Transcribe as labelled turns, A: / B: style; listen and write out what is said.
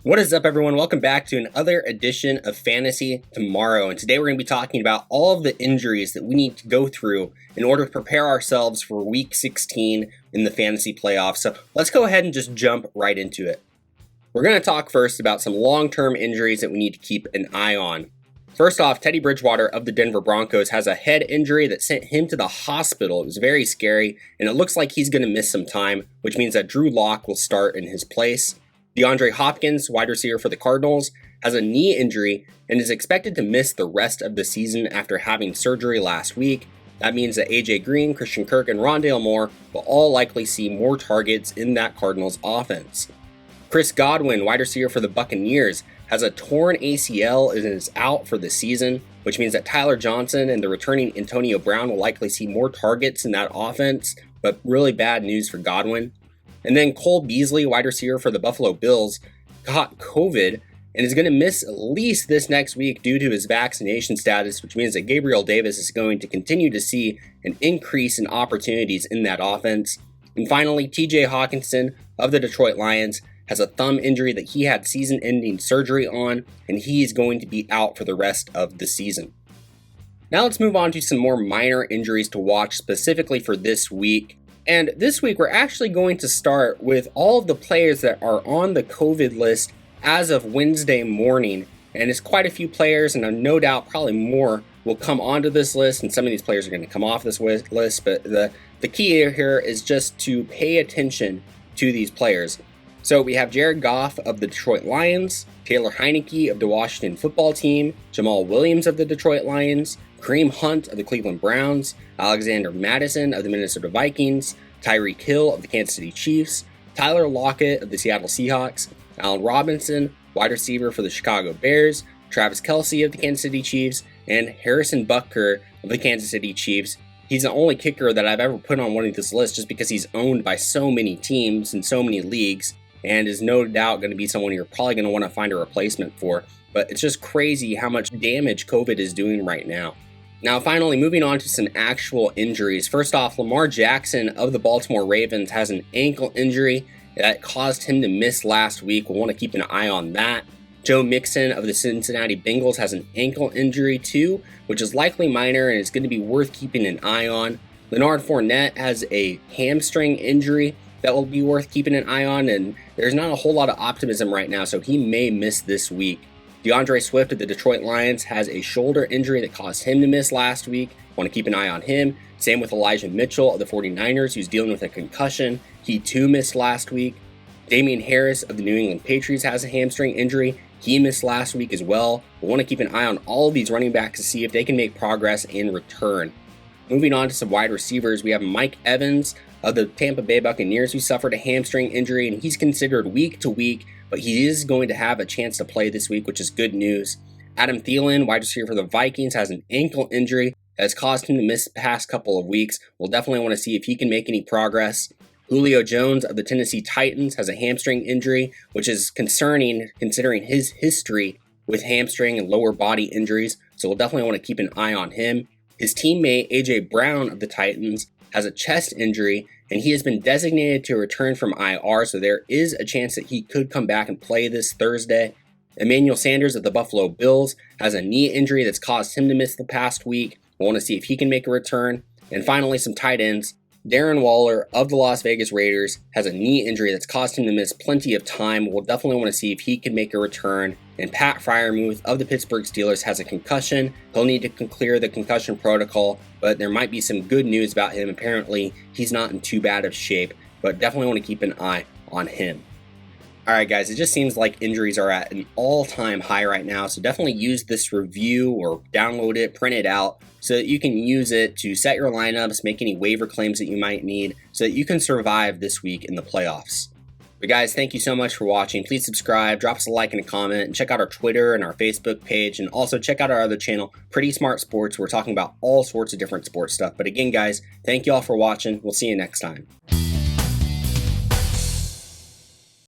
A: What is up, everyone? Welcome back to another edition of Fantasy Tomorrow. And today we're going to be talking about all of the injuries that we need to go through in order to prepare ourselves for Week 16 in the fantasy playoffs. So let's go ahead and just jump right into it. We're going to talk first about some long-term injuries that we need to keep an eye on. First off, Teddy Bridgewater of the Denver Broncos has a head injury that sent him to the hospital. It was very scary, and it looks like he's going to miss some time, which means that Drew Lock will start in his place. DeAndre Hopkins, wide receiver for the Cardinals, has a knee injury and is expected to miss the rest of the season after having surgery last week. That means that AJ Green, Christian Kirk, and Rondale Moore will all likely see more targets in that Cardinals offense. Chris Godwin, wide receiver for the Buccaneers, has a torn ACL and is out for the season, which means that Tyler Johnson and the returning Antonio Brown will likely see more targets in that offense, but really bad news for Godwin. And then Cole Beasley, wide receiver for the Buffalo Bills, caught COVID and is going to miss at least this next week due to his vaccination status, which means that Gabriel Davis is going to continue to see an increase in opportunities in that offense. And finally, TJ Hockenson of the Detroit Lions has a thumb injury that he had season-ending surgery on, and he is going to be out for the rest of the season. Now let's move on to some more minor injuries to watch specifically for this week. And this week, we're actually going to start with all of the players that are on the COVID list as of Wednesday morning. And it's quite a few players, and no doubt probably more will come onto this list. And some of these players are going to come off this list. But the key here is just to pay attention to these players. So we have Jared Goff of the Detroit Lions, Taylor Heinicke of the Washington Football Team, Jamaal Williams of the Detroit Lions, Kareem Hunt of the Cleveland Browns, Alexander Mattison of the Minnesota Vikings, Tyreek Hill of the Kansas City Chiefs, Tyler Lockett of the Seattle Seahawks, Allen Robinson, wide receiver for the Chicago Bears, Travis Kelce of the Kansas City Chiefs, and Harrison Butker of the Kansas City Chiefs. He's the only kicker that I've ever put on one of this list just because he's owned by so many teams and so many leagues, and is no doubt going to be someone you're probably going to want to find a replacement for. But it's just crazy how much damage COVID is doing right now. Now, finally, moving on to some actual injuries. First off, Lamar Jackson of the Baltimore Ravens has an ankle injury that caused him to miss last week. We'll want to keep an eye on that. Joe Mixon of the Cincinnati Bengals has an ankle injury too, which is likely minor and is going to be worth keeping an eye on. Leonard Fournette has a hamstring injury that will be worth keeping an eye on, and there's not a whole lot of optimism right now, so he may miss this week. DeAndre Swift of the Detroit Lions has a shoulder injury that caused him to miss last week. Want to keep an eye on him. Same with Elijah Mitchell of the 49ers, who's dealing with a concussion. He too missed last week. Damien Harris of the New England Patriots has a hamstring injury. He missed last week as well. We want to keep an eye on all of these running backs to see if they can make progress in return. Moving on to some wide receivers, we have Mike Evans of the Tampa Bay Buccaneers, who suffered a hamstring injury, and he's considered week to week, but he is going to have a chance to play this week, which is good news. Adam Thielen, wide receiver for the Vikings, has an ankle injury that has caused him to miss the past couple of weeks. We'll definitely want to see if he can make any progress. Julio Jones of the Tennessee Titans has a hamstring injury, which is concerning considering his history with hamstring and lower body injuries, so we'll definitely want to keep an eye on him. His teammate, A.J. Brown of the Titans, has a chest injury, and he has been designated to return from IR, so there is a chance that he could come back and play this Thursday. Emmanuel Sanders of the Buffalo Bills has a knee injury that's caused him to miss the past week. We'll want to see if he can make a return. And finally, some tight ends. Darren Waller of the Las Vegas Raiders has a knee injury that's caused him to miss plenty of time. We'll definitely want to see if he can make a return. And Pat Freiermuth of the Pittsburgh Steelers has a concussion. He'll need to clear the concussion protocol, but there might be some good news about him. Apparently, he's not in too bad of shape, but definitely want to keep an eye on him. All right, guys, it just seems like injuries are at an all-time high right now, so definitely use this review or download it, print it out, so that you can use it to set your lineups, make any waiver claims that you might need, so that you can survive this week in the playoffs. But guys, thank you so much for watching. Please subscribe, drop us a like and a comment, and check out our Twitter and our Facebook page, and also check out our other channel, Pretty Smart Sports. We're talking about all sorts of different sports stuff. But again, guys, thank you all for watching. We'll see you next time.